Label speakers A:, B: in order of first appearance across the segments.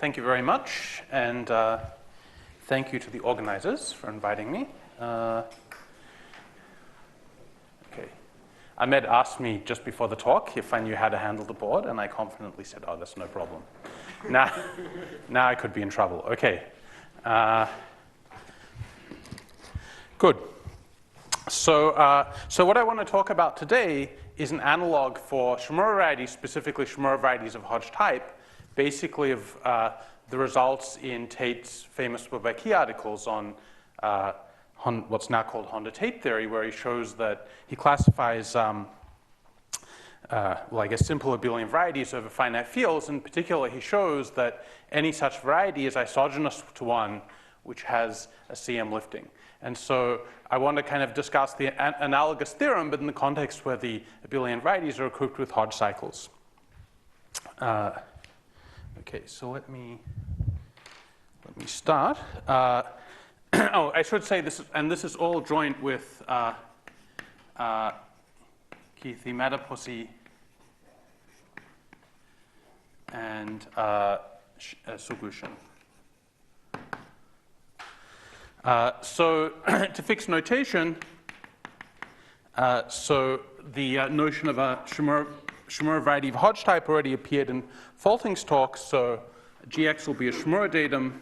A: Thank you very much, and thank you to the organizers for inviting me. Okay. Ahmed asked me just before the talk if I knew how to handle the board, and I confidently said, oh, that's no problem. Now I could be in trouble. Okay. Good. So what I want to talk about today is an analog for Shimura varieties, specifically Shimura varieties of Hodge type, basically of the results in Tate's famous Bourbaki articles on what's now called Honda-Tate theory, where he shows that he classifies, well, I guess, simple abelian varieties over finite fields. In particular, he shows that any such variety is isogenous to one which has a CM lifting. And so I want to kind of discuss the analogous theorem, but in the context where the abelian varieties are equipped with Hodge cycles. Okay, so let me start. Oh, I should say this, and this is all joint with Keerthi, Madapusi, and Sug-Woo, Shin. So to fix notation, so the notion of a Shimura variety of Hodge type already appeared in Faulting's talk, so GX will be a Shimura datum.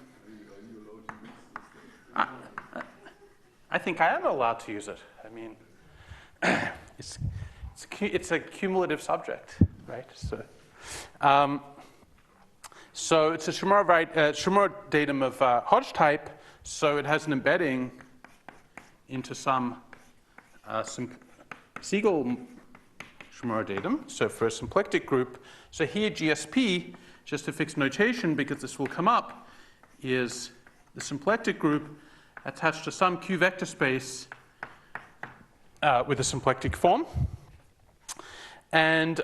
A: I think I am allowed to use it. I mean, it's a cumulative subject, right? So it's a Shimura datum of Hodge type, so it has an embedding into some Siegel Shimura datum, so for a symplectic group. So here GSP, just to fix notation because this will come up, is the symplectic group attached to some Q vector space with a symplectic form. And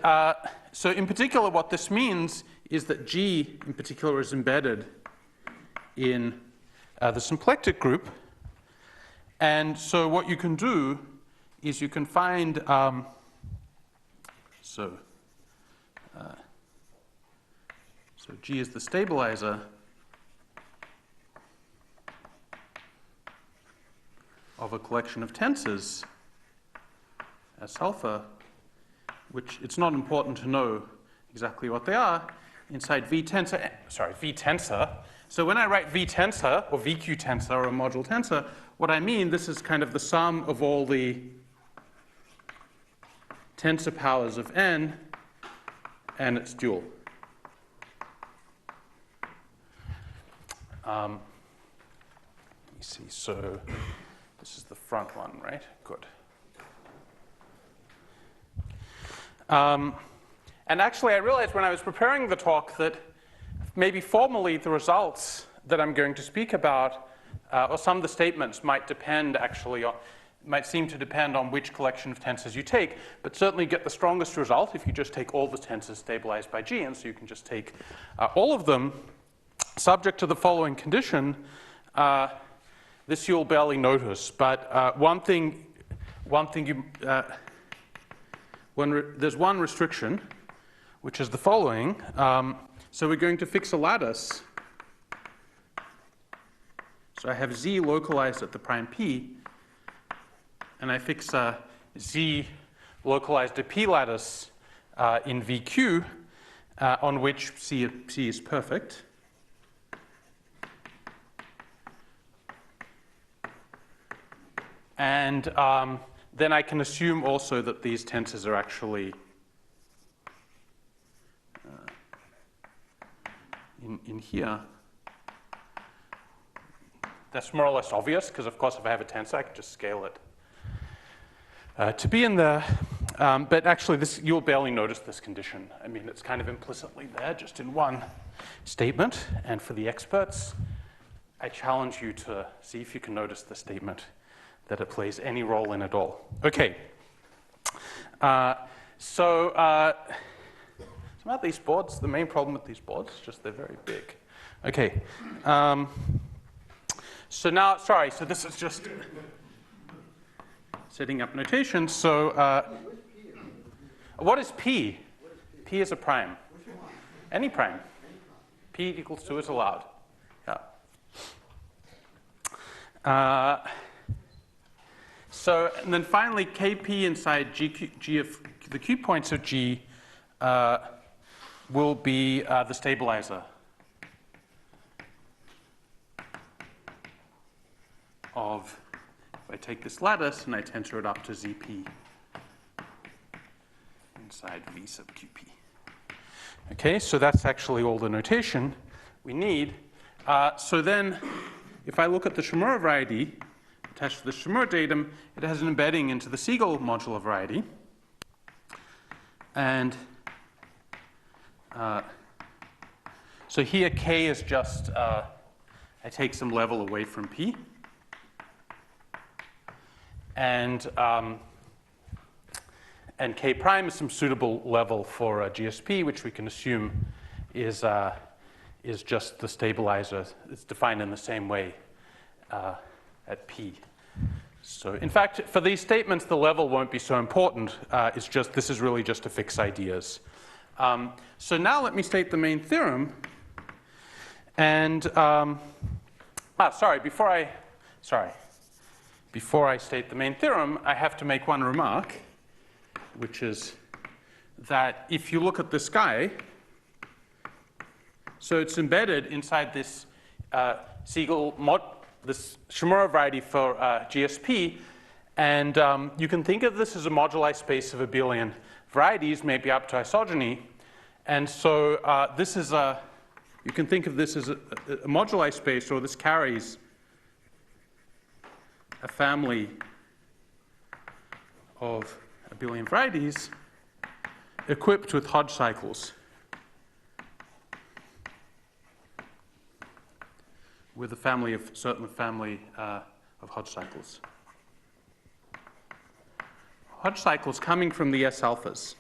A: so in particular what this means is that G in particular is embedded in the symplectic group. And so what you can do is you can find so G is the stabilizer of a collection of tensors as alpha, which it's not important to know exactly what they are, inside V tensor. So when I write V tensor, or VQ tensor, or a module tensor, what I mean, this is kind of the sum of all the tensor powers of n and its dual. Let me see, so this is the front one, right? Good. And actually, I realized when I was preparing the talk that maybe formally the results that I'm going to speak about, or some of the statements might depend actually on, might seem to depend on which collection of tensors you take, but certainly get the strongest result if you just take all the tensors stabilized by G, and so you can just take all of them, subject to the following condition. This you'll barely notice, but there's one restriction, which is the following. So we're going to fix a lattice. So I have Z localized at the prime P, and I fix a Z localized at P lattice in VQ, on which C is perfect. And then I can assume also that these tensors are actually in here. That's more or less obvious, because of course if I have a tensor, I can just scale it to be in there. But actually, you'll barely notice this condition. I mean, it's kind of implicitly there, just in one statement. And for the experts, I challenge you to see if you can notice the statement that it plays any role in at all. Okay. So about these boards, the main problem with these boards is just they're very big. Okay. So now, sorry, so this is just setting up notation. So what is P? P is a prime. Any prime. P equals 2 is allowed. Yeah. So, and then finally, Kp inside G of the Q points of G will be the stabilizer of, if I take this lattice and I tensor it up to Zp inside V sub Qp. Okay, so that's actually all the notation we need. So then, if I look at the Shimura variety attached to the Shimura datum, it has an embedding into the Siegel modular variety. And so here K is just, I take some level away from P. And K prime is some suitable level for GSP, which we can assume is just the stabilizer. It's defined in the same way at P. So in fact, for these statements, the level won't be so important. It's just, this is really just to fix ideas. So now let me state the main theorem. And, before I state the main theorem, I have to make one remark, which is that if you look at this guy, so it's embedded inside this this Shimura variety for GSP, and you can think of this as a moduli space of abelian varieties, maybe up to isogeny. And so this is you can think of this as a moduli space, or this carries a family of abelian varieties equipped with Hodge cycles, with a family of certain family of Hodge cycles. Hodge cycles coming from the S alphas.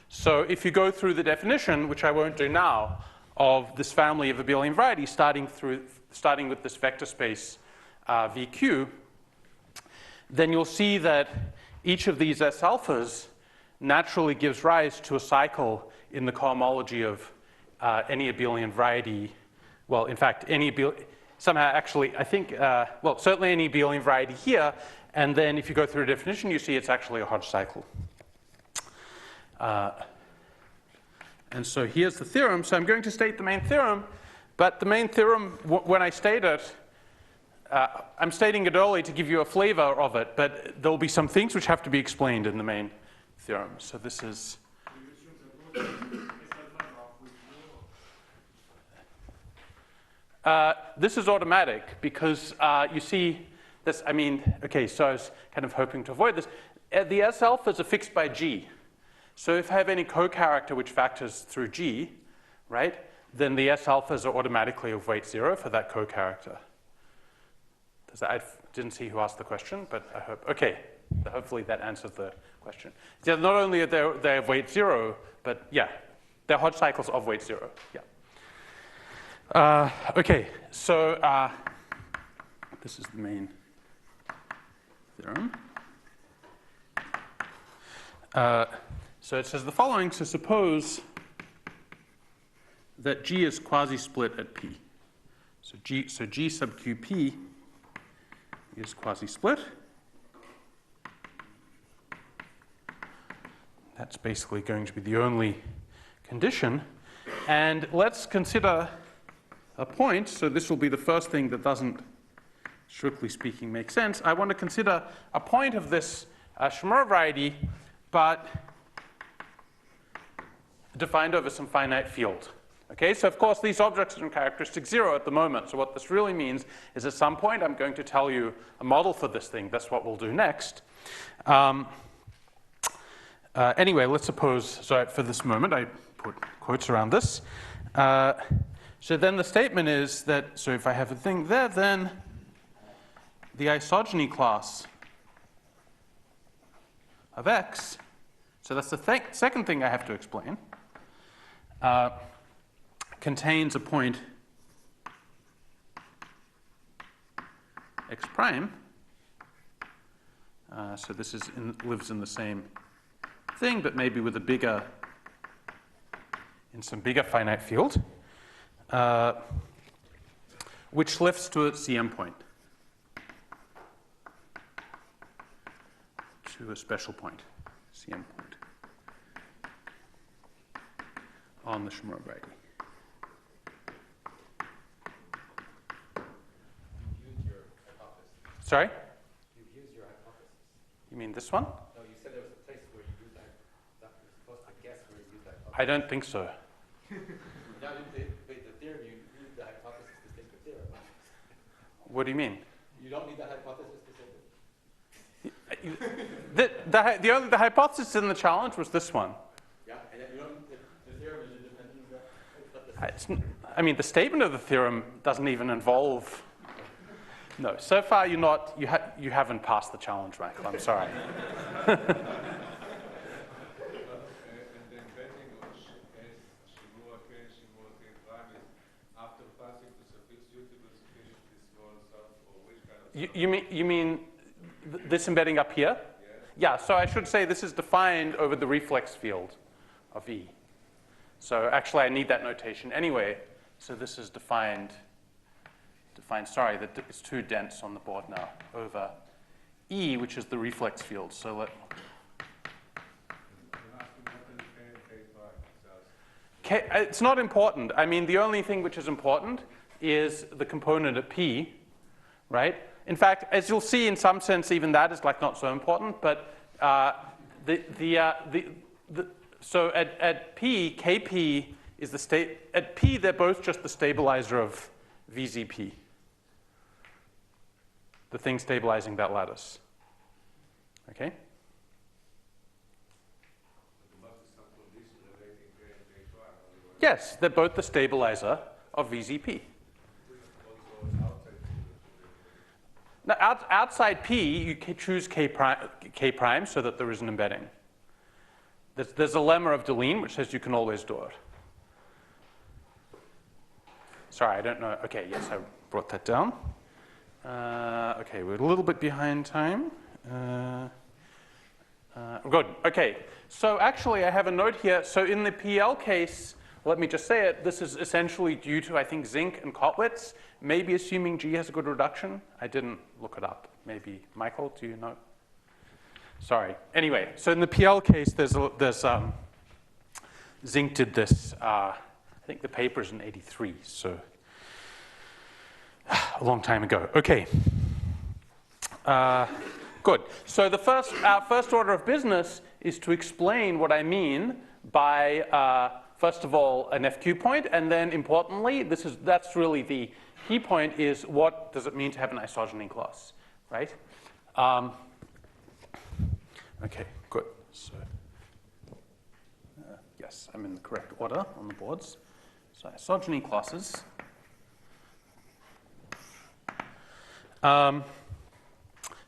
A: So if you go through the definition, which I won't do now, of this family of abelian varieties, starting with this vector space VQ, then you'll see that each of these S alphas naturally gives rise to a cycle in the cohomology of any abelian variety. Well, in fact, somehow actually, I think, well, certainly any abelian variety here. And then if you go through a definition, you see it's actually a Hodge cycle. And so here's the theorem. So I'm going to state the main theorem. But the main theorem, when I state it, I'm stating it early to give you a flavor of it. But there will be some things which have to be explained in the main theorem. So this is... this is automatic because you see this, I mean, okay, so I was kind of hoping to avoid this. The S alphas are fixed by G. So if I have any co-character which factors through G, right, then the S alphas are automatically of weight 0 for that co-character. I didn't see who asked the question, but I hope, okay, hopefully that answers the question. So not only are they of weight 0, but yeah, they're Hodge cycles of weight 0, yeah. Okay, so this is the main theorem. So it says the following. So suppose that G is quasi-split at P. So G sub QP is quasi-split. That's basically going to be the only condition. And let's consider a point. So this will be the first thing that doesn't, strictly speaking, make sense. I want to consider a point of this Shimura variety, but defined over some finite field. Okay, so of course these objects are in characteristic 0 at the moment. So what this really means is at some point I'm going to tell you a model for this thing. That's what we'll do next. Anyway, let's suppose, so for this moment I put quotes around this. So then the statement is that, so if I have a thing there, then the isogeny class of X, so that's the second thing I have to explain, contains a point X prime. So this lives in the same thing, but maybe with a bigger in some bigger finite field, which lifts to its CM point, to a special point, CM point, on the Shimura variety. Sorry?
B: You've used your hypothesis.
A: You mean this one?
B: No, you said there was a place where you used that. That was supposed to guess where you used that hypothesis.
A: I don't think so.
B: Now, the theorem, you use the hypothesis to think the theorem.
A: What do you mean?
B: You don't need the hypothesis to think it.
A: The hypothesis in the challenge was this one.
B: Yeah, and you don't, the theorem is independent of that.
A: I mean, the statement of the theorem doesn't even involve. No, so far you haven't passed the challenge, Michael. I'm sorry.
C: And the embedding of Shimura-Tate prime is after passing to suitable sufficiently small sums, or which kind of
A: You mean this embedding up here?
C: Yes.
A: Yeah, so I should say this is defined over the reflex field of E. So actually I need that notation anyway. So this is defined, sorry, that it's too dense on the board now, over E, which is the reflex field. So it's not important. I mean, the only thing which is important is the component at P, right? In fact, as you'll see, in some sense, even that is like not so important. But so at P, Kp is the state. At P, they're both just the stabilizer of VZP, the thing stabilizing that lattice. Okay. Yes, they're both the stabilizer of VZP. Now, outside P, you can choose K prime so that there is an embedding. There's a lemma of Deligne which says you can always do it. Sorry, I don't know. Okay, yes, I brought that down. Okay, we're a little bit behind time. Good. Okay, so actually I have a note here. So in the PL case, let me just say it, this is essentially due to, I think, Zink and Kottwitz, maybe assuming G has a good reduction. I didn't look it up. Maybe, Michael, do you know? Sorry. Anyway, so in the PL case, there's Zink did this, I think the paper's in 83, so a long time ago. Okay. Good. So our first order of business is to explain what I mean by first of all, an FQ point, and then importantly, that's really the key point is what does it mean to have an isogeny class, right? Okay, good. So, yes, I'm in the correct order on the boards. So isogeny classes.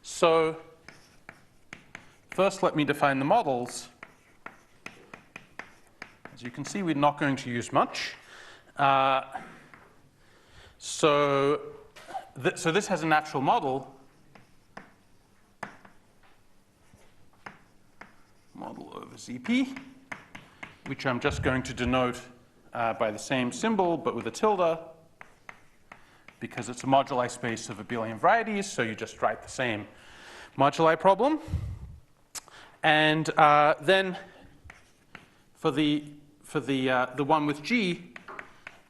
A: So first, let me define the models. As you can see, we're not going to use much. So this has a natural model. Model over ZP, which I'm just going to denote by the same symbol, but with a tilde, because it's a moduli space of abelian varieties, so you just write the same moduli problem. And then for the one with G,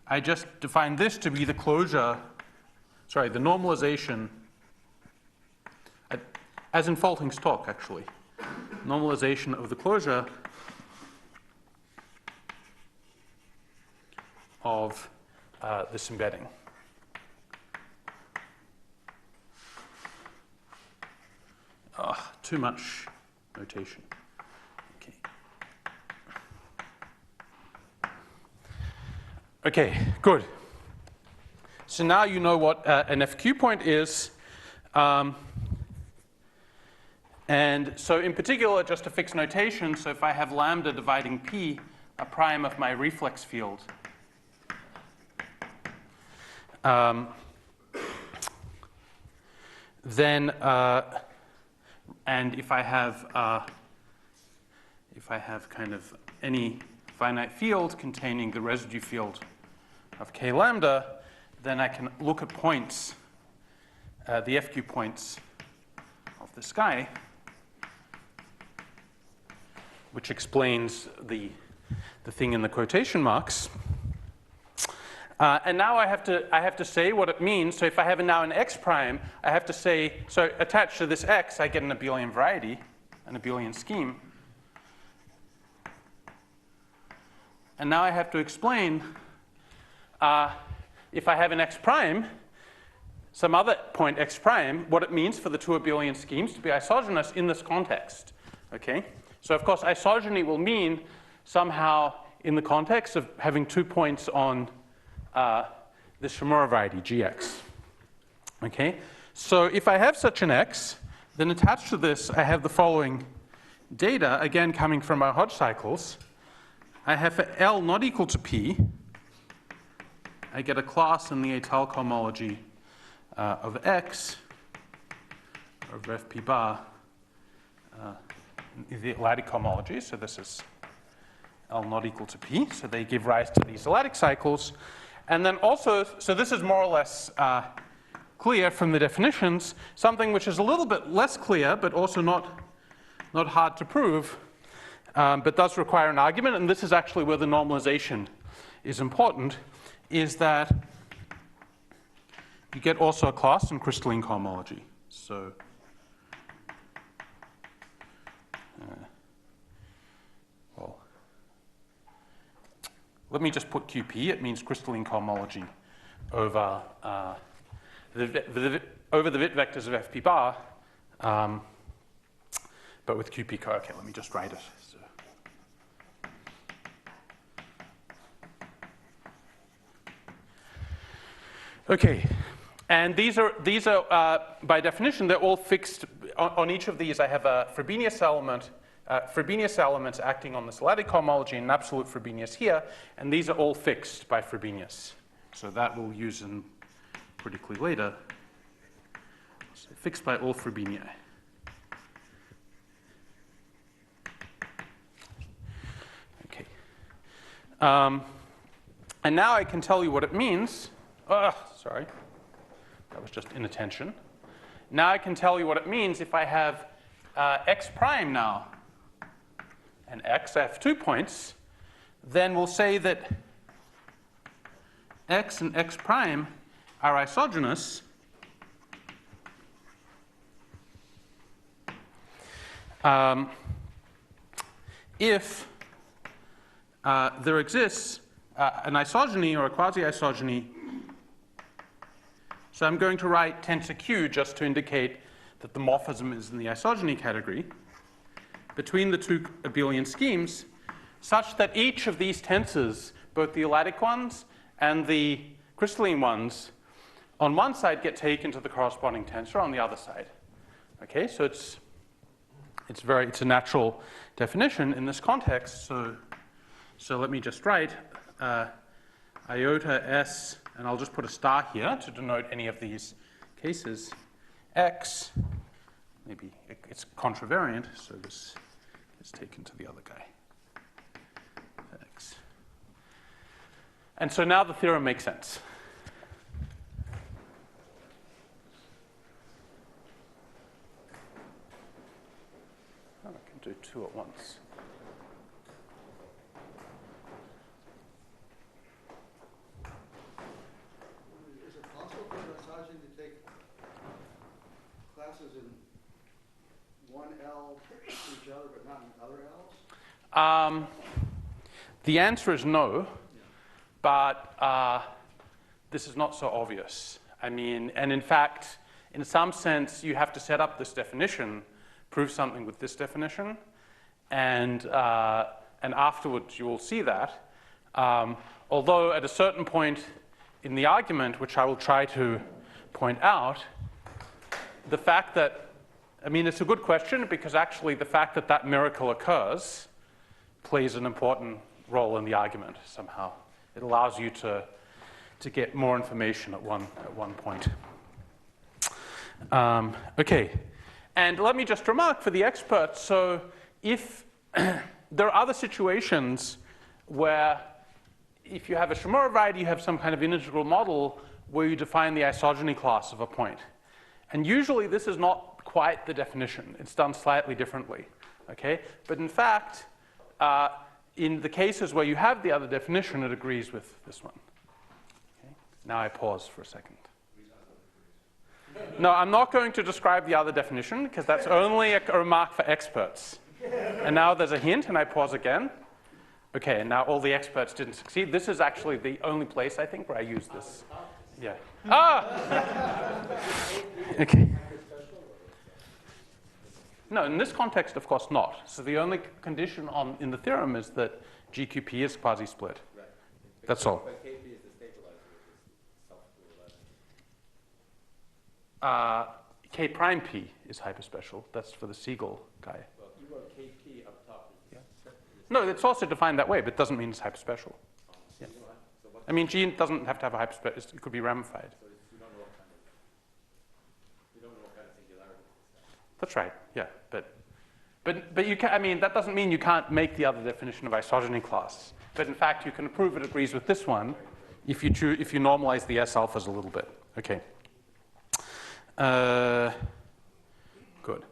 A: I just define this to be the closure, sorry, the normalization, as in Falting's talk, actually. Normalization of the closure of this embedding. Too much notation. Okay. Okay, good. So now you know what an FQ point is. And so in particular, just a fixed notation, so if I have lambda dividing P, a prime of my reflex field, then, and if I have kind of any, if finite field containing the residue field of k lambda, then I can look at points, the FQ points of this guy, which explains the thing in the quotation marks. And now I have to say what it means. So if I have now an x prime, I have to say, so attached to this x, I get an abelian variety, an abelian scheme. And now I have to explain if I have an x prime, some other point x prime, what it means for the two abelian schemes to be isogynous in this context. Okay? So of course, isogeny will mean somehow in the context of having 2 points on the Shimura variety, gx. Okay? So if I have such an x, then attached to this, I have the following data, again coming from our Hodge cycles. I have for L not equal to P, I get a class in the étale cohomology of X over FP bar, the lattice cohomology, so this is L not equal to P, so they give rise to these lattice cycles. And then also, so this is more or less clear from the definitions, something which is a little bit less clear, but also not hard to prove, but does require an argument, and this is actually where the normalization is important, is that you get also a class in crystalline cohomology. So well, let me just put QP. It means crystalline cohomology over the Witt vectors of FP bar, but with QP co. Okay, let me just write it. So. Okay, and these are by definition, they're all fixed. On each of these, I have a Frobenius element, Frobenius elements acting on the lattice cohomology, and an absolute Frobenius here, and these are all fixed by Frobenius. So that we'll use in critically later. So fixed by all Frobenia. Okay. And now I can tell you what it means. Sorry, that was just inattention. Now I can tell you what it means if I have x prime now and x, I have 2 points, then we'll say that x and x prime are isogenous if there exists an isogeny or a quasi-isogeny. So I'm going to write tensor Q just to indicate that the morphism is in the isogeny category between the two abelian schemes, such that each of these tensors, both the ellatic ones and the crystalline ones, on one side get taken to the corresponding tensor on the other side. Okay, so it's a natural definition in this context. So let me just write iota s, and I'll just put a star here to denote any of these cases. X, maybe it's contravariant, so this is taken to the other guy. X. And so now the theorem makes sense. Oh, I can do 2 at once. The answer is no, but this is not so obvious. I mean, and in fact, in some sense, you have to set up this definition, prove something with this definition, and afterwards you will see that. Although at a certain point in the argument, which I will try to point out, the fact that, I mean, it's a good question because actually the fact that that miracle occurs plays an important role in the argument somehow. It allows you to get more information at one point. Okay, and let me just remark for the experts, so if there are other situations where if you have a Shimura variety, you have some kind of integral model where you define the isogeny class of a point. And usually this is not quite the definition. It's done slightly differently, okay? But in fact, in the cases where you have the other definition, it agrees with this one. Okay? Now I pause for a second. No, I'm not going to describe the other definition because that's only a remark for experts. And now there's a hint, and I pause again. Okay, and now all the experts didn't succeed. This is actually the only place, I think, where I use this. Yeah. Ah! Okay. No, in this context, of course, not. So the only condition in the theorem is that GQP is quasi-split.
B: Right.
A: That's all.
B: But KP is the stabilizer, which is self-reliant.
A: K prime P is hyperspecial. That's for the Siegel guy.
B: Well, you wrote KP up top.
A: Yeah. No, it's also defined that way, but it doesn't mean it's hyperspecial. Yeah. I mean, G doesn't have to have a hyperspecial. It could be ramified.
B: So you don't know what kind of singularity this is.
A: That's right. Yeah, but you can. I mean, that doesn't mean you can't make the other definition of isogeny class. But in fact, you can prove it agrees with this one if you normalize the S alphas a little bit. Okay. Good.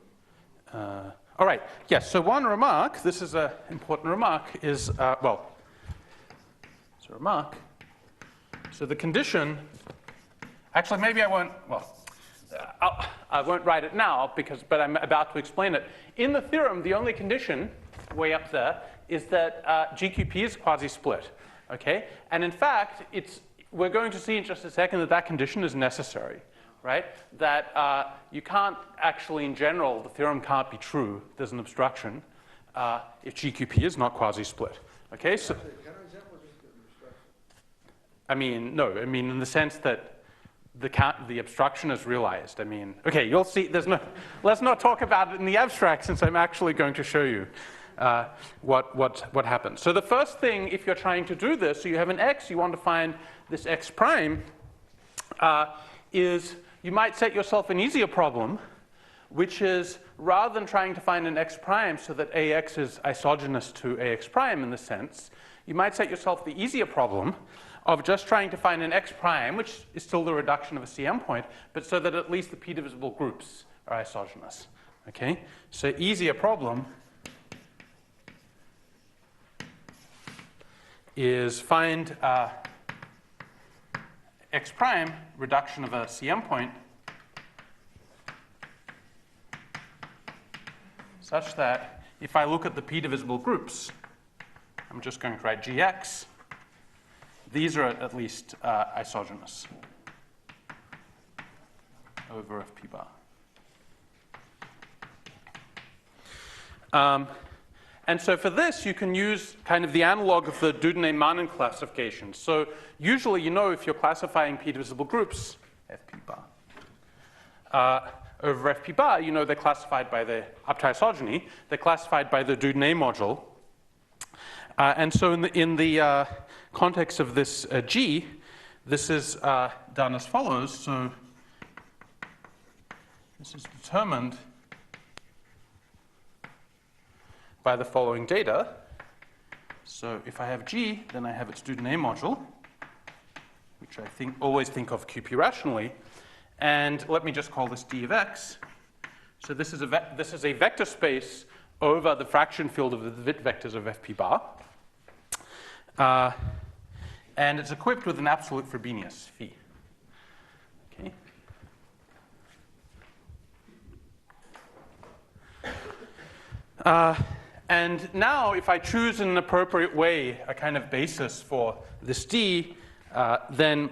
A: All right. Yes. So one remark. This is an important remark. Is well. It's a remark. So the condition. Actually, maybe I won't. Well. I won't write it now, but I'm about to explain it. In the theorem, the only condition, way up there, is that GQP is quasi-split. Okay? And in fact, we're going to see in just a second that that condition is necessary. Right? That you can't actually, in general, the theorem can't be true. There's an obstruction if GQP is not quasi-split. Okay? So, I mean, no. I mean, in the sense that the obstruction is realized. I mean, okay, you'll see. Let's not talk about it in the abstract, since I'm actually going to show you what happens. So the first thing, if you're trying to do this, so you have an x, you want to find this x prime, is you might set yourself an easier problem, which is rather than trying to find an x prime so that ax is isogenous to ax prime in this sense, you might set yourself the easier problem of just trying to find an x prime, which is still the reduction of a CM point, but so that at least the p-divisible groups are isogenous. Okay? So easier problem is find x prime, reduction of a CM point, such that if I look at the p-divisible groups, I'm just going to write gx. These are at least isogenous over FP bar. And so for this, you can use kind of the analog of the Dieudonné-Manin classification. So usually, if you're classifying p-divisible groups, FP bar, over FP bar, they're classified by the up to isogeny. They're classified by the Dieudonné module. And so in the context of this G, this is done as follows. So this is determined by the following data. So if I have G, then I have its Dieudonné module, which I always think of QP rationally. And let me just call this D of x. So this is a vector space over the fraction field of the Witt vectors of FP bar. And it's equipped with an absolute Frobenius phi. Okay. And now, if I choose in an appropriate way a kind of basis for this D, then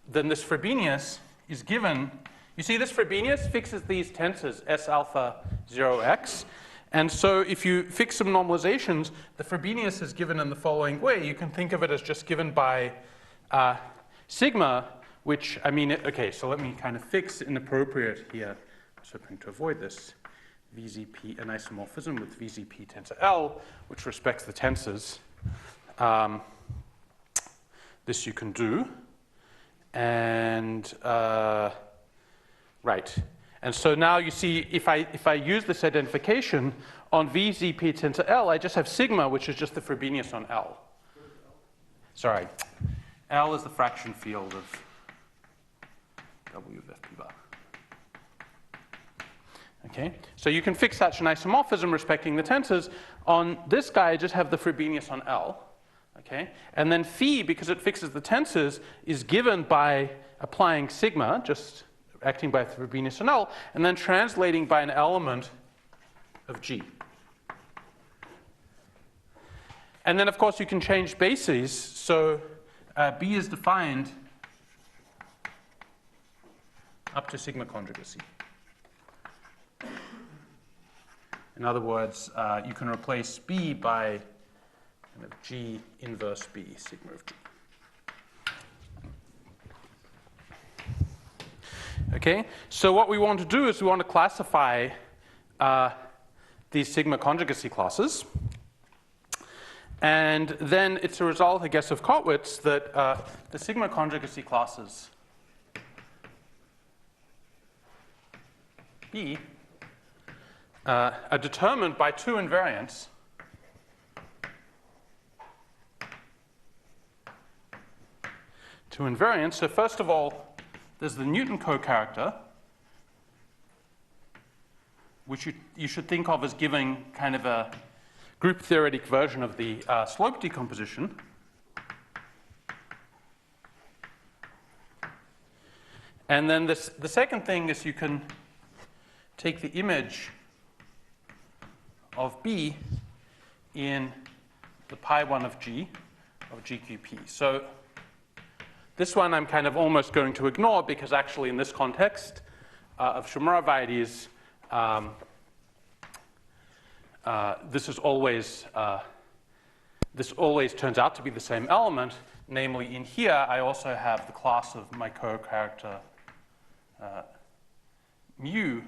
A: this Frobenius is given. You see, this Frobenius fixes these tensors S alpha 0x. And so if you fix some normalizations, the Frobenius is given in the following way. You can think of it as just given by sigma, which, I mean, okay, so let me kind of fix inappropriate here. I'm hoping to avoid this. VZP, an isomorphism with VZP tensor L, which respects the tensors. This you can do. And, right. And so now you see, if I use this identification on V, Z, P tend to L, I just have sigma, which is just the Frobenius on L. Sorry. L is the fraction field of W of FP bar. Okay, so you can fix such an isomorphism respecting the tensors. On this guy, I just have the Frobenius on L. Okay, and then phi, because it fixes the tensors, is given by applying sigma, just acting by Frobenius on L, and then translating by an element of G. And then, of course, you can change bases. So B is defined up to sigma conjugacy. In other words, you can replace B by kind of G inverse B, sigma of G. Okay, so what we want to do is we want to classify these sigma conjugacy classes. And then it's a result, I guess, of Kottwitz that the sigma conjugacy classes B are determined by two invariants. Two invariants. So first of all, there's the Newton co-character, which you should think of as giving kind of a group theoretic version of the slope decomposition. And then the second thing is you can take the image of B in the pi 1 of G of GQP. So this one I'm kind of almost going to ignore because actually in this context of Shimura varieties, this always turns out to be the same element. Namely, in here, I also have the class of my co-character mu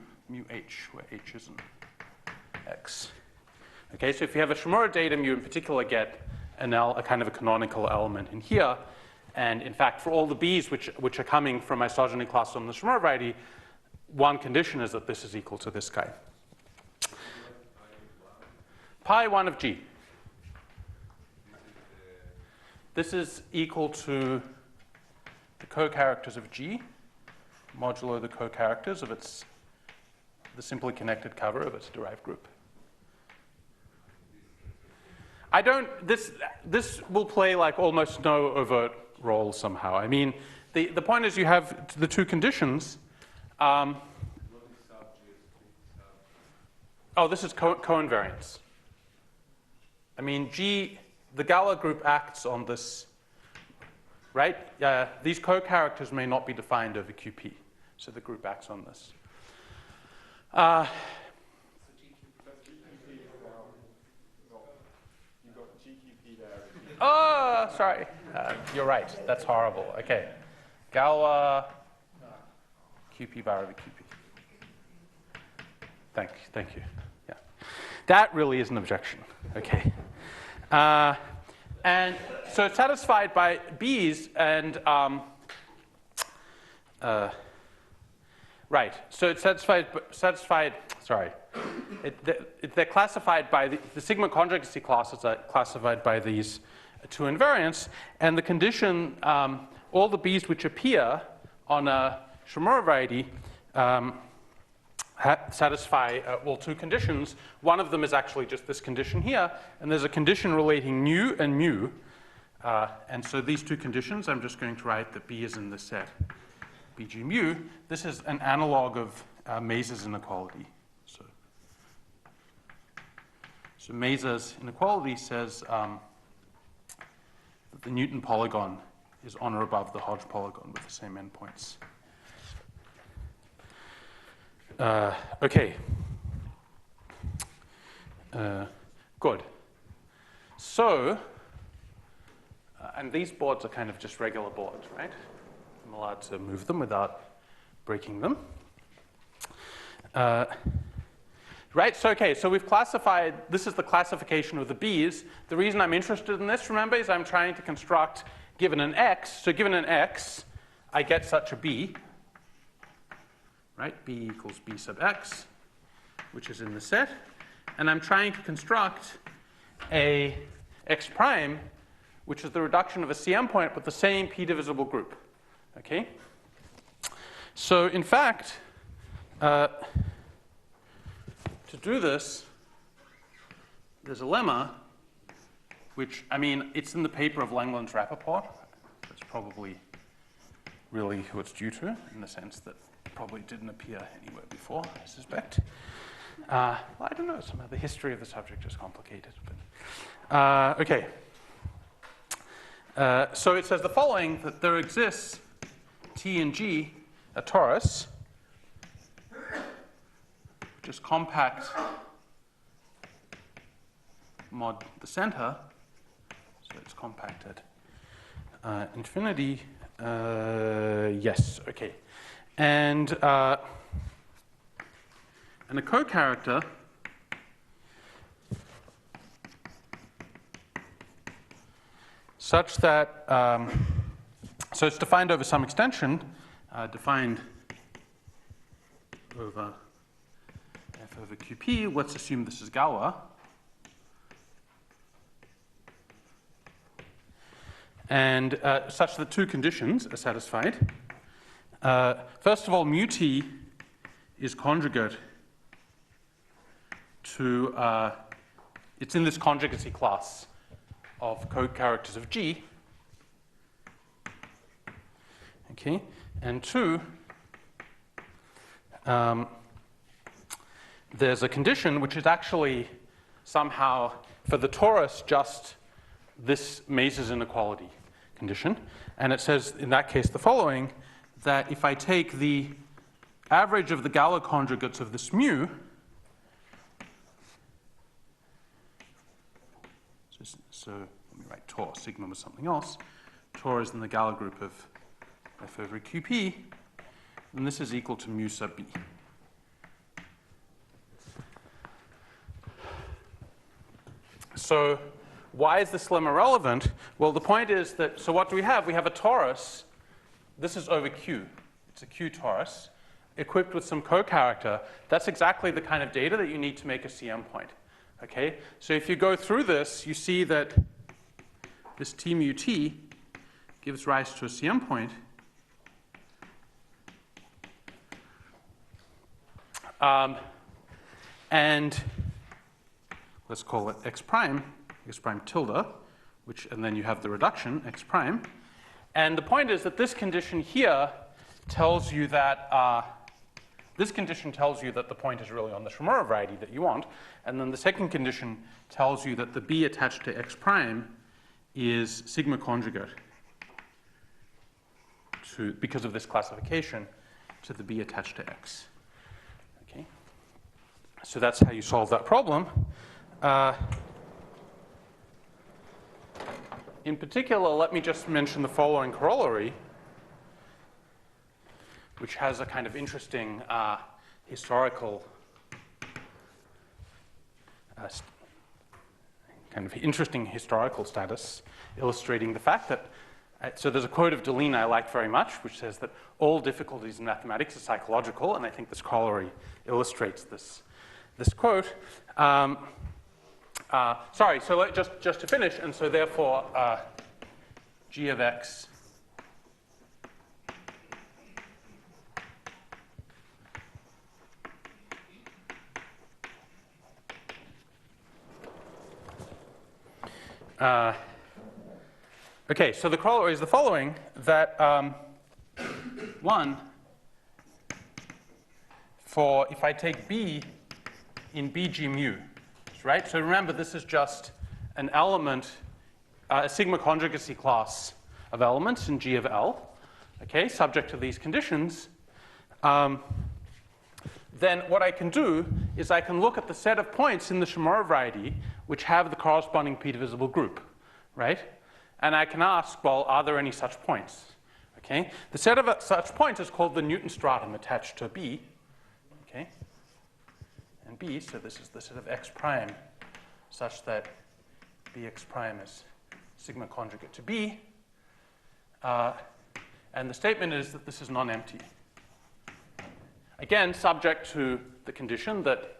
A: h, where h isn't x. Okay, so if you have a Shimura datum, you in particular get a kind of a canonical element in here. And in fact, for all the B's which are coming from isogeny class on the Shimura variety, one condition is that this is equal to this guy. Pi 1 of G. This is equal to the co-characters of G modulo the co-characters of the simply connected cover of its derived group. This will play like almost no overt role somehow. I mean, the point is you have the two conditions. Oh, this is co-invariance. I mean, G, the Galois group acts on this, right? These co-characters may not be defined over QP, so the group acts on this. Oh, sorry. You're right. That's horrible. Okay. Galois QP bar over QP. Thank you. Yeah. That really is an objection. Okay. And so it's satisfied by B's and right. So it's satisfied. Sorry. They're classified by the sigma conjugacy classes are classified by these two invariants, and the condition, all the B's which appear on a Shimura variety satisfy two conditions. One of them is actually just this condition here, and there's a condition relating nu and mu. And so these two conditions, I'm just going to write that B is in this set, BG mu. This is an analog of Mazur's inequality. So Mazur's inequality says that the Newton polygon is on or above the Hodge polygon with the same endpoints. Okay. Good. So, and these boards are kind of just regular boards, right? I'm allowed to move them without breaking them. Right, so okay, so we've classified, this is the classification of the B's. The reason I'm interested in this, remember, is I'm trying to construct, given an X, so given an X, I get such a B. right? B equals B sub x, which is in the set. And I'm trying to construct a x prime, which is the reduction of a CM point with the same p divisible group. Okay? So in fact, to do this, there's a lemma, which, I mean, it's in the paper of Langland's Rappaport. That's probably really who it's due to, in the sense that it probably didn't appear anywhere before, I suspect. Well, I don't know. Somehow the history of the subject is complicated. But, okay. So it says the following, that there exists T and G, a torus, which is compact mod the center. So it's compact at infinity. Yes, okay. And a co-character such that, so it's defined over some extension, defined over f over qp. Let's assume this is Galois. And such that two conditions are satisfied. First of all, mu t is conjugate to, it's in this conjugacy class of co-characters of G. Okay, and two, there's a condition which is actually somehow, for the torus, just this Mace's inequality condition. And it says, in that case, the following, that if I take the average of the Galois conjugates of this mu, so let me write tor, sigma was something else. Tor is in the Galois group of f over qp, and this is equal to mu sub b. So why is this lemma relevant? Well, the point is that, so what do we have? We have a torus. This is over Q. It's a Q torus equipped with some co-character. That's exactly the kind of data that you need to make a CM point. Okay? So if you go through this, you see that this T mu T gives rise to a CM point. And let's call it x prime tilde, which, and then you have the reduction, x prime. And the point is that this condition here tells you that, the point is really on the Shimura variety that you want. And then the second condition tells you that the b attached to x prime is sigma conjugate to, because of this classification, to the b attached to x. Okay? So that's how you solve that problem. In particular, let me just mention the following corollary, which has a kind of interesting historical status, illustrating the fact that, so there's a quote of Delina I like very much, which says that all difficulties in mathematics are psychological, and I think this corollary illustrates this quote. Sorry, so just to finish, and so therefore g of x okay, so the corollary is the following, that one, for if I take b in bg mu, right? So remember, this is just an element, a sigma conjugacy class of elements in G of L, okay, subject to these conditions. Then what I can do is I can look at the set of points in the Shimura variety which have the corresponding p-divisible group, right? And I can ask, well, are there any such points? Okay? The set of such points is called the Newton stratum attached to B, okay? And B, so this is the set of x prime such that bx prime is sigma conjugate to B. And the statement is that this is non-empty. again, subject to the condition that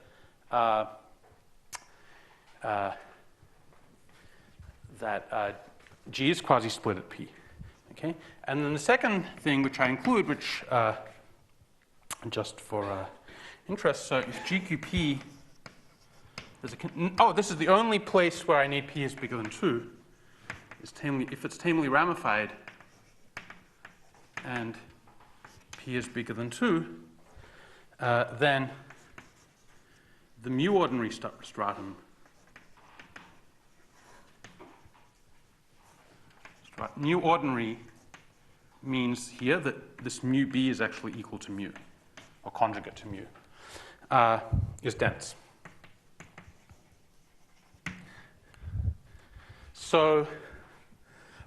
A: G is quasi-split at P. Okay? And then the second thing which I include, which just for interest, so if GQP is this is the only place where I need P is bigger than 2, if it's tamely ramified and P is bigger than 2, then the mu ordinary stratum mu ordinary means here that this mu B is actually equal to mu, or conjugate to mu, is dense. So,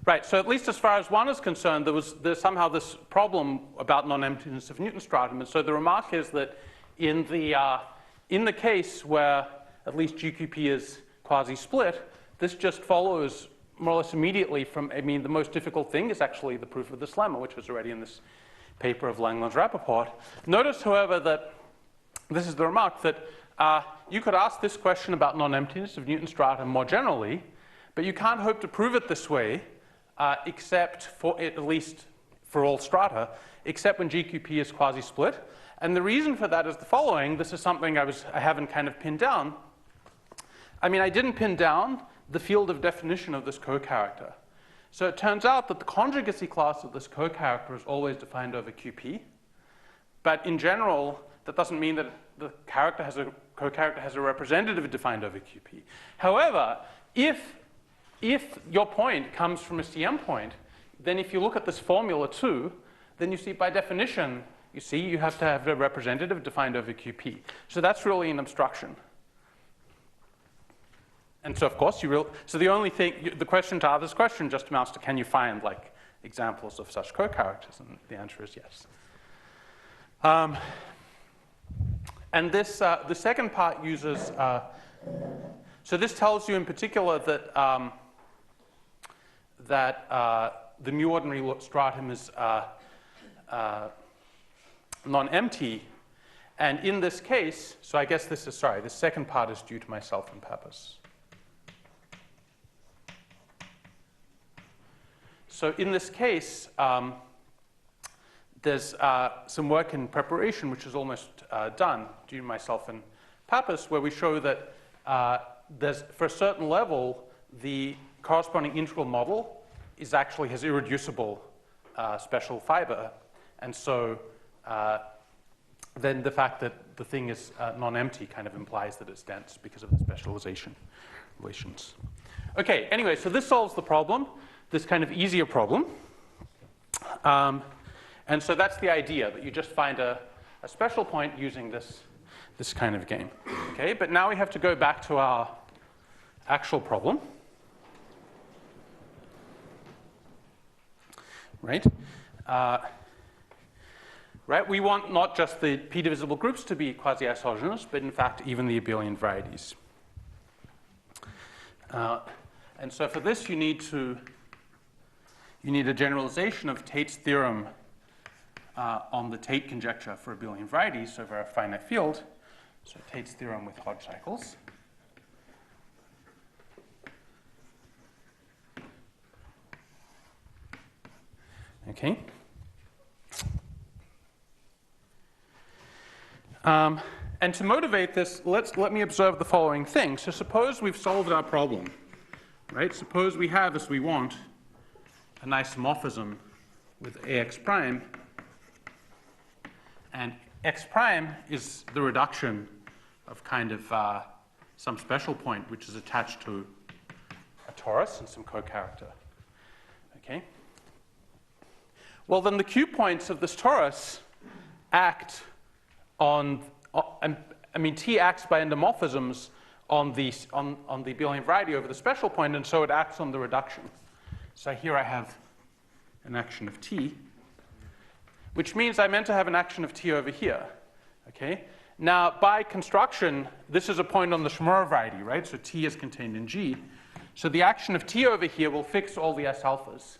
A: right, so at least as far as 1 is concerned, there's somehow this problem about non-emptiness of Newton stratum. And so the remark is that in the case where at least GQP is quasi-split, this just follows more or less immediately from, I mean, the most difficult thing is actually the proof of this lemma, which was already in this paper of Langlands-Rappaport. Notice, however, that this is the remark that you could ask this question about non-emptiness of Newton stratum more generally, but you can't hope to prove it this way, except for at least for all strata, except when GQP is quasi-split. And the reason for that is the following. This is something I haven't kind of pinned down. I mean, I didn't pin down the field of definition of this co-character. So it turns out that the conjugacy class of this co-character is always defined over QP. But in general, that doesn't mean that the co-character has a representative defined over QP. However, if your point comes from a CM point, then if you look at this formula too, then you see by definition, you have to have a representative defined over QP. So that's really an obstruction. And so, of course, so the only thing, the question to this question just amounts to, can you find like examples of such co-characters? And the answer is yes. And this, the second part uses, so this tells you in particular that the mu ordinary stratum is non-empty. And in this case, so I guess this second part is due to myself and purpose. So in this case, there's some work in preparation, which is almost done, due to myself and Pappas, where we show that for a certain level, the corresponding integral model has irreducible special fiber. And so then the fact that the thing is non-empty kind of implies that it's dense because of the specialization relations. Okay, anyway, so this solves the problem, this kind of easier problem. And so that's the idea, that you just find a special point using this kind of game. Okay, but now we have to go back to our actual problem. Right? Right? We want not just the p-divisible groups to be quasi-isogenous, but in fact even the abelian varieties. And so for this, you need a generalization of Tate's theorem on the Tate conjecture for abelian varieties over a finite field. So Tate's theorem with Hodge cycles. Okay. And to motivate this, let me observe the following thing. So suppose we've solved our problem, right? Suppose we have, as we want, an isomorphism with AX prime, and X prime is the reduction of kind of some special point which is attached to a torus and some co-character. Okay? Well, then the Q points of this torus act on, T acts by endomorphisms on the abelian variety over the special point, and so it acts on the reduction. So here I have an action of T, which means I meant to have an action of T over here. Okay? Now, by construction, this is a point on the Shimura variety, right? So T is contained in G. So the action of T over here will fix all the S alphas,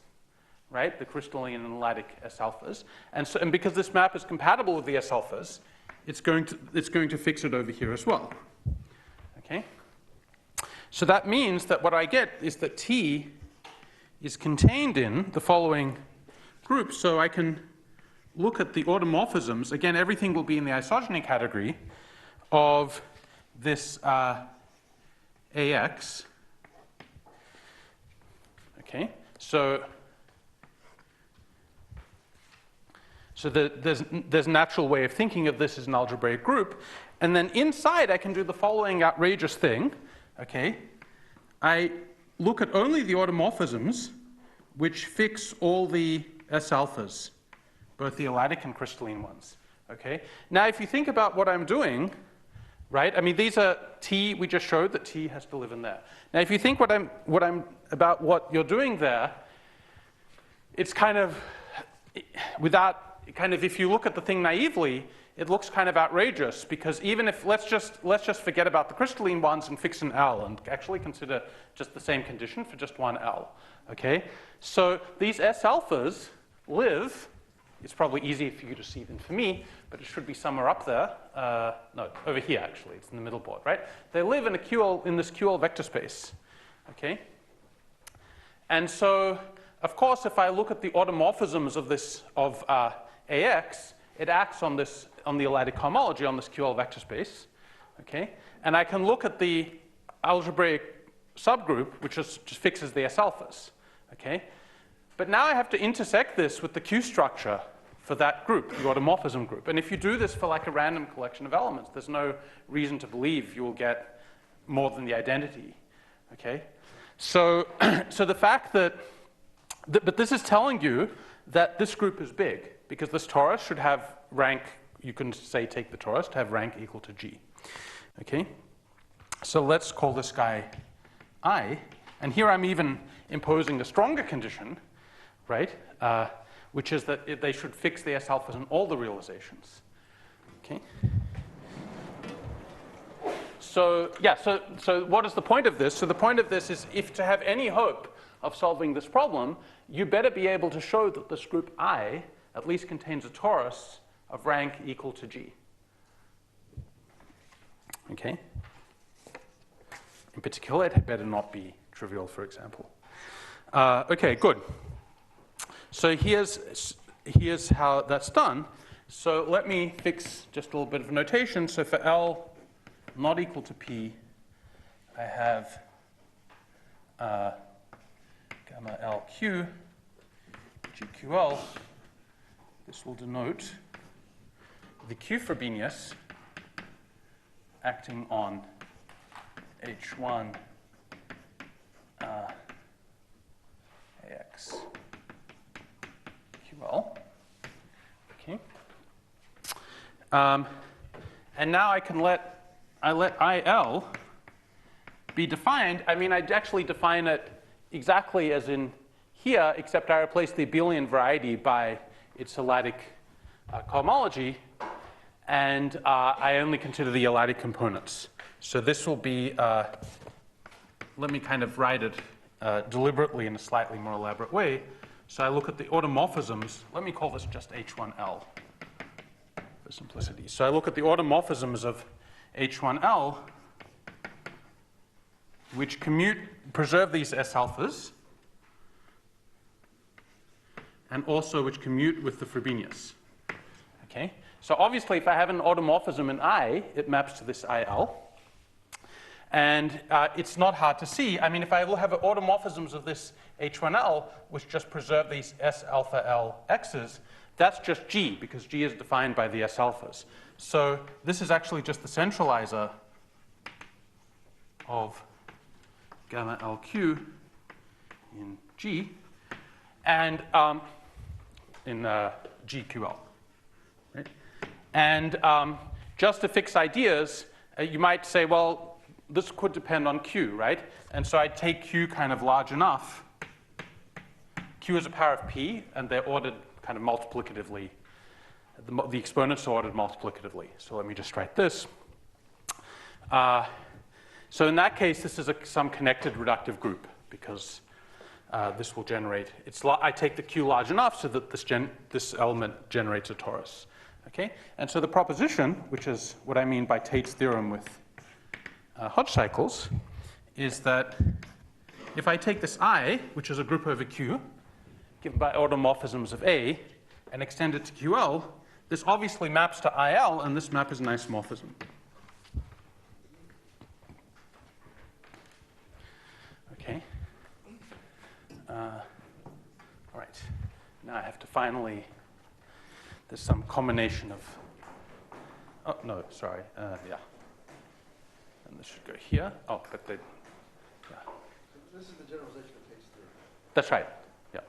A: right? The crystalline and analytic S alphas. And because this map is compatible with the S alphas, it's going to fix it over here as well. Okay? So that means that what I get is that T is contained in the following group. So I can look at the automorphisms. Again, everything will be in the isogeny category of this AX. Okay? So there's a natural way of thinking of this as an algebraic group. And then inside, I can do the following outrageous thing. Okay? I look at only the automorphisms which fix all the S alphas, both the elatic and crystalline ones. Okay? Now, if you think about what I'm doing, right? I mean, these are T. We just showed that T has to live in there. Now, if you think about what you're doing there, it's kind of if you look at the thing naively, it looks kind of outrageous, because even if let's just forget about the crystalline ones and fix an L and actually consider just the same condition for just one L. Okay? So these S alphas live. It's probably easier for you to see than for me, but it should be somewhere up there. No, over here actually. It's in the middle board, right? They live in this QL vector space. Okay? And so, of course, if I look at the automorphisms of AX, it acts on the elatic homology on this QL vector space. Okay? And I can look at the algebraic subgroup, which just fixes the S alphas. Okay? But now I have to intersect this with the Q structure for that group, the automorphism group. And if you do this for like a random collection of elements, there's no reason to believe you will get more than the identity. Okay? So the fact but this is telling you that this group is big, because this torus should have rank, you can say take the torus to have rank equal to G. Okay? So let's call this guy I. And here I'm even imposing a stronger condition, right? Which is that they should fix the S alphas in all the realizations. Okay? So yeah, so what is the point of this? So the point of this is, if to have any hope of solving this problem, you better be able to show that this group I at least contains a torus of rank equal to G. Okay? In particular, it had better not be trivial, for example. Okay, good. So here's how that's done. So let me fix just a little bit of notation. So for L not equal to P, I have gamma LQ, GQL. This will denote the Q Frobenius acting on H1 AX QL. Okay. And now I can let IL be defined. I mean, I'd actually define it exactly as in here, except I replace the abelian variety by its elatic cohomology, and I only consider the elatic components. So this will be, let me kind of write it deliberately in a slightly more elaborate way. So I look at the automorphisms. Let me call this just H1L for simplicity. So I look at the automorphisms of H1L, which preserve these S alphas, and also which commute with the Frobenius. Okay? So obviously, if I have an automorphism in I, it maps to this IL. And it's not hard to see. I mean, if I will have automorphisms of this H1L, which just preserve these S alpha L X's, that's just G, because G is defined by the S alphas. So this is actually just the centralizer of gamma LQ in G, and in GQL. Right? And just to fix ideas, you might say, well, this could depend on Q, right? And so I'd take Q kind of large enough. Q is a power of P, and they're ordered kind of multiplicatively. The exponents are ordered multiplicatively. So let me just write this. So in that case, this is some connected reductive group, because this will generate. I take the Q large enough so that this element generates a torus. Okay? And so the proposition, which is what I mean by Tate's theorem with Hodge cycles, is that if I take this I, which is a group over Q, given by automorphisms of A, and extend it to QL, this obviously maps to IL, and this map is an isomorphism. Okay. All right. Now I have to finally, there's some combination of, oh, no, sorry, yeah. And this should go here. Oh, but they, yeah.
D: This is the generalization of Tate's theorem.
A: That's right, yeah.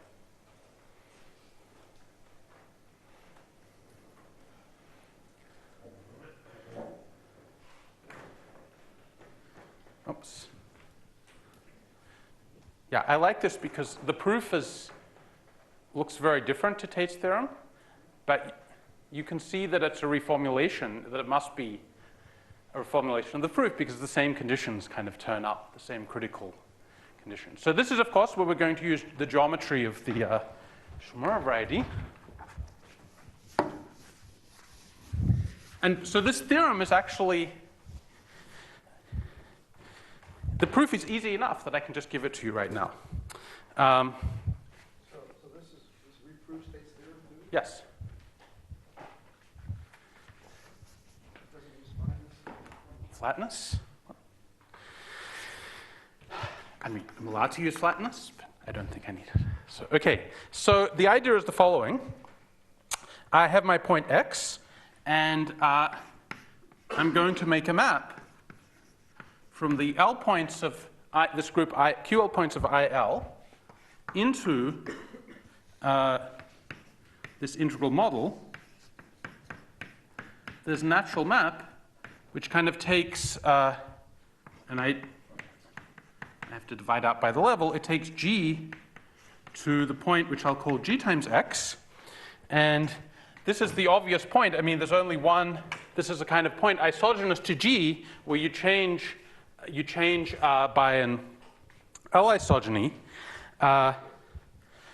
A: Oops. Yeah, I like this because the proof looks very different to Tate's theorem, but you can see that it's a reformulation, that it must be a reformulation of the proof because the same conditions kind of turn up, the same critical conditions. So this is, of course, where we're going to use the geometry of the Shimura variety. And so this theorem is actually, the proof is easy enough that I can just give it to you right now.
D: So this reproves Tate's theorem too?
A: Yes.
D: Does it use flatness?
A: Flatness? I mean, I'm allowed to use flatness, but I don't think I need it. So, okay, so the idea is the following. I have my point x, and I'm going to make a map from the L points of this group QL points of IL into this integral model. There's a natural map which kind of takes, and I have to divide out by the level, it takes G to the point which I'll call G times X. And this is the obvious point. I mean, there's only one, this is a kind of point isogenous to G where you change by an L isogeny.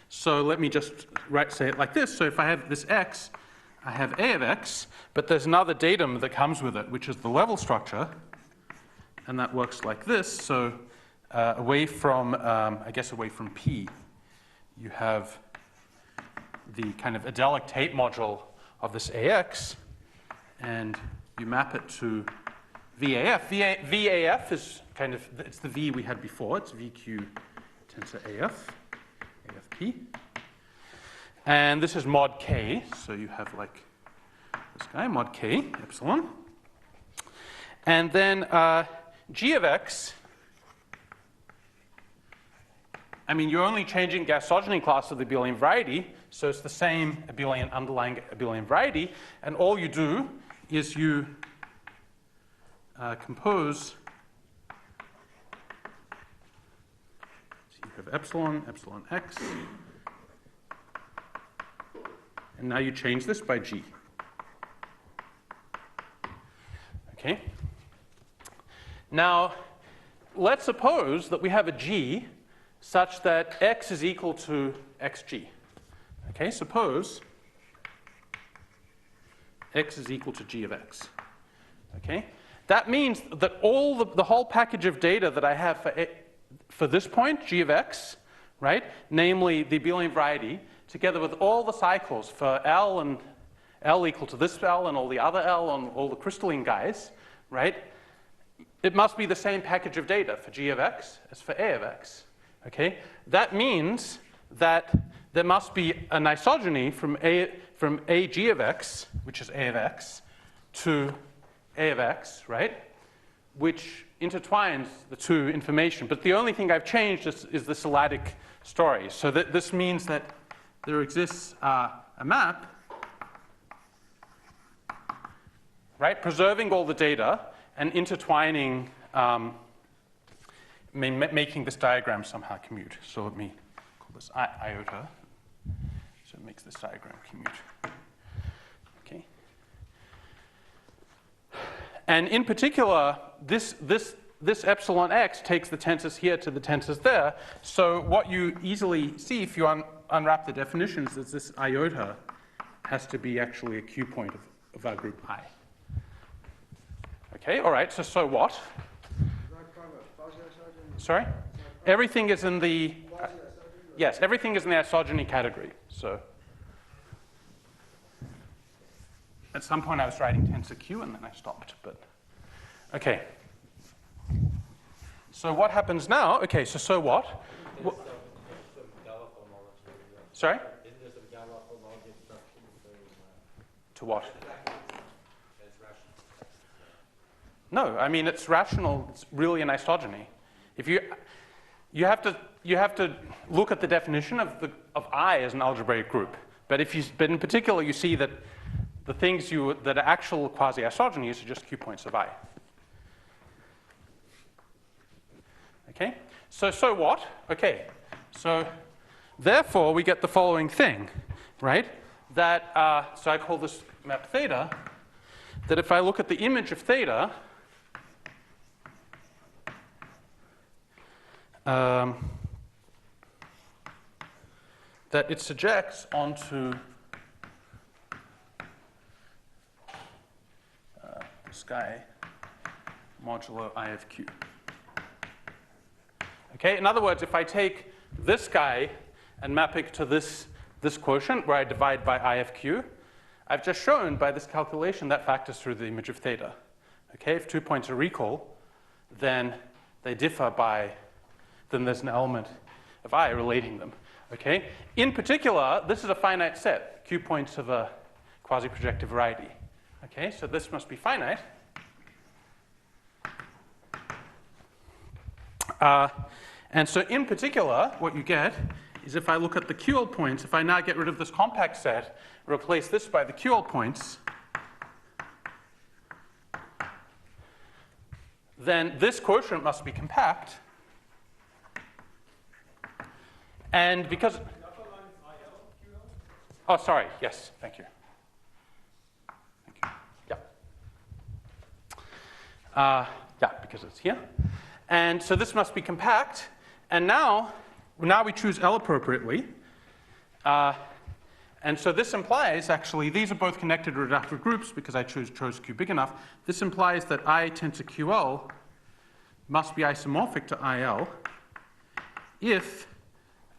A: So let me just say it like this. So if I have this X, I have A of X, but there's another datum that comes with it, which is the level structure. And that works like this. So away from, I guess away from P, you have the kind of adelic Tate module of this AX, and you map it to VAF. VAF is kind of, it's the V we had before. It's VQ tensor AF, AFP. And this is mod K, so you have like this guy, mod K, epsilon. And then G of X, I mean, you're only changing gasogeny class of the abelian variety, so it's the same abelian underlying abelian variety, and all you do is you compose, so you have epsilon, epsilon x, and now you change this by G. Okay? Now, let's suppose that we have a G such that x is equal to xg. Okay, suppose x is equal to g of x. Okay, that means that all the whole package of data that I have for this point, g of x, right, namely the abelian variety, together with all the cycles for L and L equal to this L and all the other L and all the crystalline guys, right, it must be the same package of data for g of x as for a of x. Okay, that means that there must be an isogeny from a g of x, which is a of x, to a of x, right, which intertwines the two information. But the only thing I've changed is the syllabic story. So that this means that there exists a map, right, preserving all the data and intertwining, making this diagram somehow commute. So let me call this iota. So it makes this diagram commute. Okay. And in particular, this epsilon x takes the tensors here to the tensors there. So what you easily see if you unwrap the definitions is this iota has to be actually a Q point group I. Okay, all right, so what?
D: Is that kind of quasi-isogeny?
A: Sorry? Everything is in the,
D: Quasi-isogeny?
A: yes, everything is in the isogeny category. So at some point I was writing tensor Q and then I stopped, but okay. So what happens now? Okay, so what?
B: There's some Gala homology.
A: Sorry?
B: Isn't there some Gala homology instruction?
A: To what?
B: That's rational.
A: No, I mean it's rational. It's really an isogeny. If you have to look at the definition of I as an algebraic group. But in particular you see that the things that are actual quasi-isogenies are just Q points of I. Okay. So what? Okay. So therefore we get the following thing, right? That so I call this map theta. That if I look at the image of theta, that it surjects onto this guy modulo I of Q. Okay, in other words, if I take this guy and map it to this quotient where I divide by I of Q, I've just shown by this calculation that factors through the image of theta. Okay, if 2 points are equal, then they differ then there's an element of I relating them. Okay, in particular, this is a finite set, Q points of a quasi-projective variety. Okay, so this must be finite. And so in particular, what you get is if I look at the QL points, if I now get rid of this compact set, replace this by the QL points, then this quotient must be compact. And because... Oh, sorry. Yes, thank you. Thank you. Yeah. Yeah, because it's here. And so this must be compact. And now we choose L appropriately. And so this implies, actually, these are both connected reductive groups because I chose Q big enough. This implies that I tensor QL must be isomorphic to IL if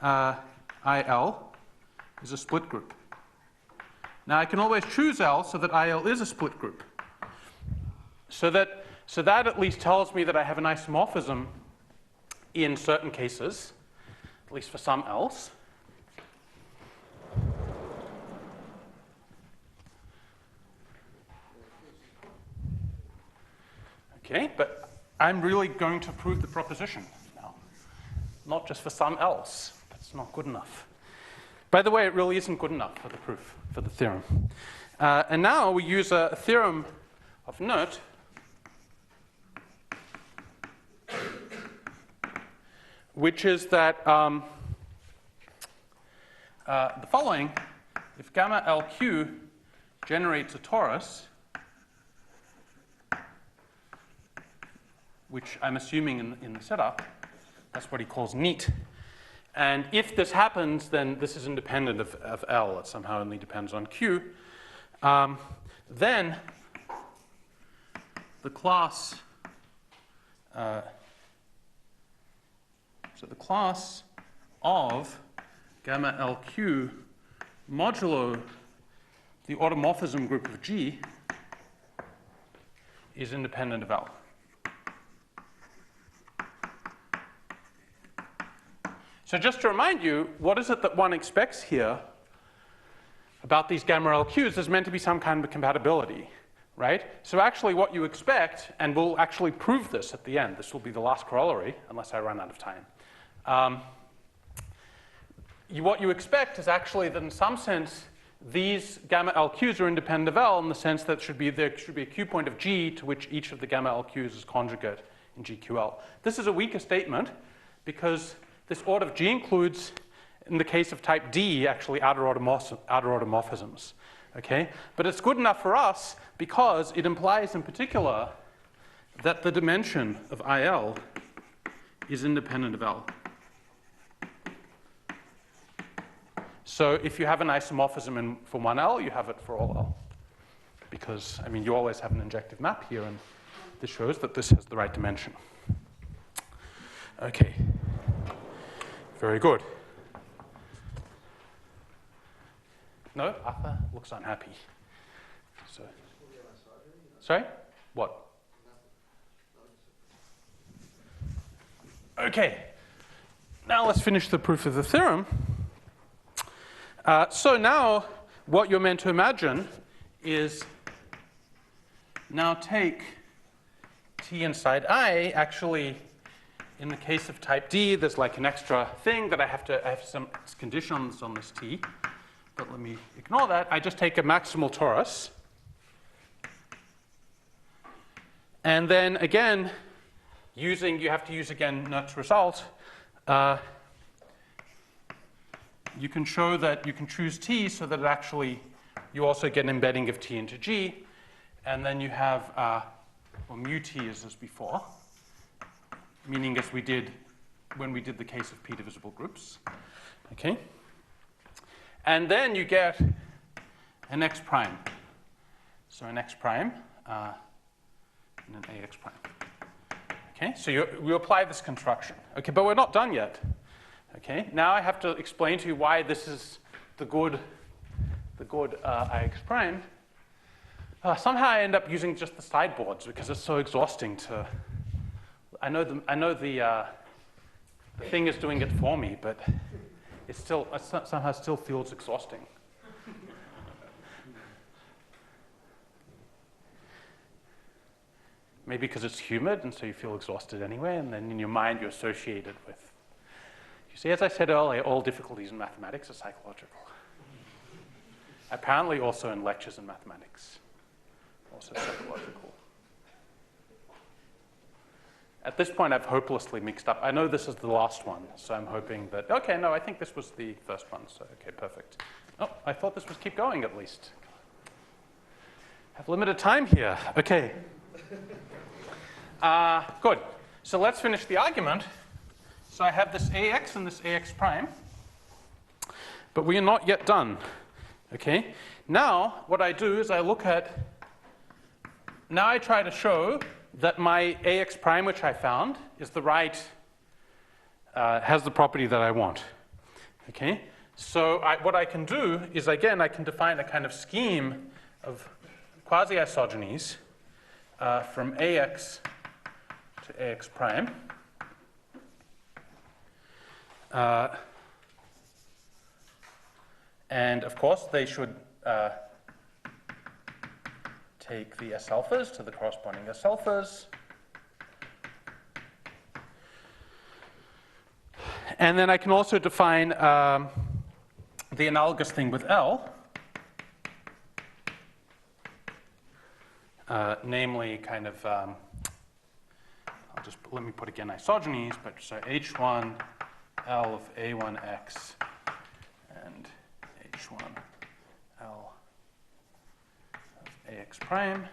A: IL is a split group. Now I can always choose L so that IL is a split group. So that at least tells me that I have an isomorphism in certain cases, at least for some L's. Okay, but I'm really going to prove the proposition now, not just for some else. That's not good enough. By the way, it really isn't good enough for the proof, for the theorem. And now we use a theorem of note which is that the following: if gamma LQ generates a torus, which I'm assuming in the setup, that's what he calls neat. And if this happens, then this is independent of L. It somehow only depends on Q. Then the class, so the class of gamma LQ modulo the automorphism group of G is independent of L. So just to remind you, what is it that one expects here about these gamma LQs? There's meant to be some kind of compatibility, right? So actually what you expect, and we'll actually prove this at the end, this will be the last corollary, unless I run out of time. What you expect is actually that in some sense, these gamma LQs are independent of L in the sense that there should be a Q point of G to which each of the gamma LQs is conjugate in GQL. This is a weaker statement because this order of G includes, in the case of type D, actually outer automorphisms. Okay? But it's good enough for us because it implies in particular that the dimension of IL is independent of L. So if you have an isomorphism for one L, you have it for all L. because, I mean, you always have an injective map here, and this shows that this has the right dimension. Okay, very good. No, Arthur looks unhappy. So, sorry? What? Okay, now let's finish the proof of the theorem. So now what you're meant to imagine is now take t inside I. Actually, in the case of type D, there's like an extra thing that I have some conditions on this t. But let me ignore that. I just take a maximal torus. And then again, you have to use again Nernst result. You can show that you can choose t so that it actually, you also get an embedding of t into g. And then you have, well, mu t is as before, meaning as we did when we did the case of p-divisible groups. Okay? And then you get an x prime. So an x prime and an ax prime. Okay, so we apply this construction. Okay, but we're not done yet. Okay, now I have to explain to you why this is the good Ix prime. Somehow I end up using just the sideboards because it's so exhausting to. I know the thing is doing it for me, but it somehow still feels exhausting. Maybe because it's humid, and so you feel exhausted anyway, and then in your mind you associate it with. You see, as I said earlier, all difficulties in mathematics are psychological. Apparently also in lectures in mathematics, also psychological. At this point, I've hopelessly mixed up. I know this is the last one, so I'm hoping that, okay, no, I think this was the first one, so okay, perfect. Oh, I thought this was keep going at least. I have limited time here. Okay. Good. So let's finish the argument. So I have this ax and this ax prime, but we are not yet done. Okay. Now what I do is I look at. Now I try to show that my ax prime, which I found, is the right. Has the property that I want. Okay. So what I can do is again I can define a kind of scheme of quasi-isogenies from ax to ax prime. And of course, they should take the S alphas to the corresponding S alphas. And then I can also define the analogous thing with L, namely kind of, let me put again isogenies, but so H1 L of A1x and H1 L of AX prime.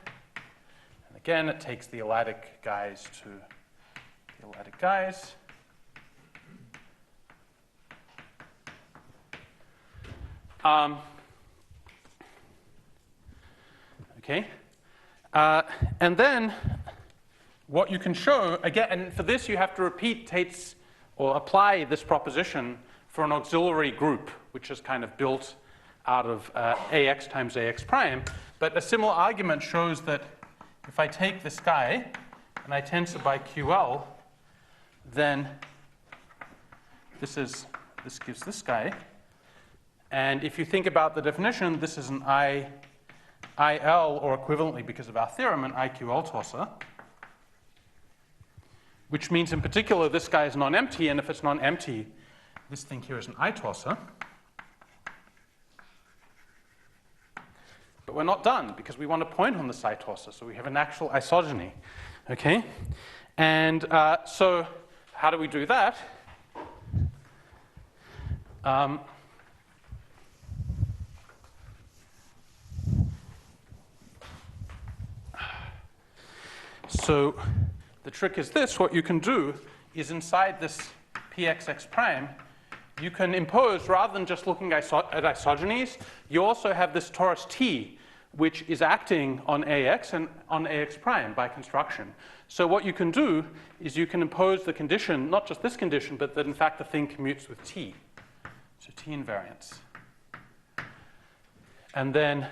A: And again, it takes the elatic guys to the elatic guys. Okay. And then what you can show, again, and for this you have to repeat Tate's, or apply this proposition for an auxiliary group, which is kind of built out of AX times AX prime. But a similar argument shows that if I take this guy and I tensor by QL, then this gives this guy. And if you think about the definition, this is an IL, or equivalently because of our theorem, an IQL tosser, which means in particular this guy is non-empty, and if it's non-empty, this thing here is an I tosser. But we're not done because we want to point on this I tosser, so we have an actual isogeny. Okay? And so how do we do that? So the trick is this. What you can do is inside this pxx prime, you can impose, rather than just looking at isogenies, you also have this torus T, which is acting on AX and on AX prime by construction. So what you can do is you can impose the condition, not just this condition, but that in fact the thing commutes with T. So T invariance. And then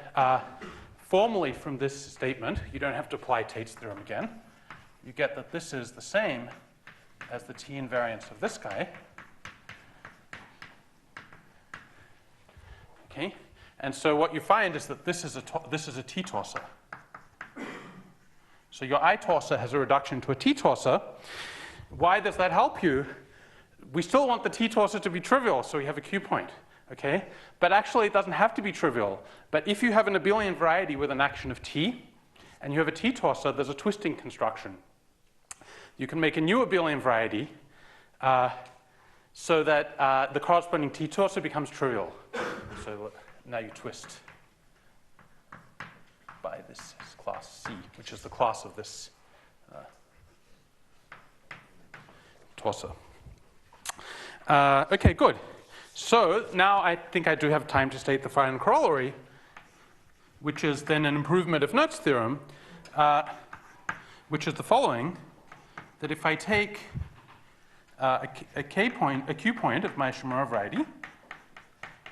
A: formally from this statement, you don't have to apply Tate's theorem again. You get that this is the same as the T invariance of this guy. Okay, and so what you find is that this is a T-torser. So your I-torser has a reduction to a T-torser. Why does that help you? We still want the T-torser to be trivial, so we have a Q point. Okay, but actually it doesn't have to be trivial. But if you have an abelian variety with an action of T, and you have a T-torser, there's a twisting construction. You can make a new abelian variety so that the corresponding T-torser becomes trivial. So now you twist by this class C, which is the class of this torser. Okay, good. So now I think I do have time to state the final corollary, which is then an improvement of Nernst's theorem, which is the following, that if I take a Q point of my Shimura variety,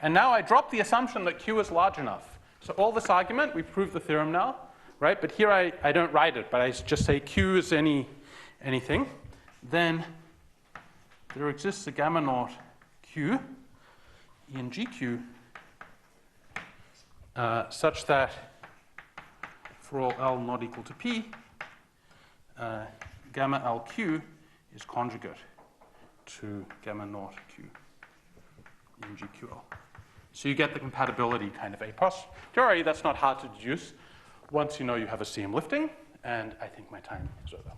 A: and now I drop the assumption that Q is large enough. So all this argument, we proved the theorem now, right? But here I don't write it, but I just say Q is anything. Then there exists a gamma naught Q in GQ such that for all L not equal to P, gamma LQ is conjugate to gamma naught Q in GQL. So you get the compatibility kind of a posteriori. That's not hard to deduce once you know you have a CM lifting, and I think my time is over.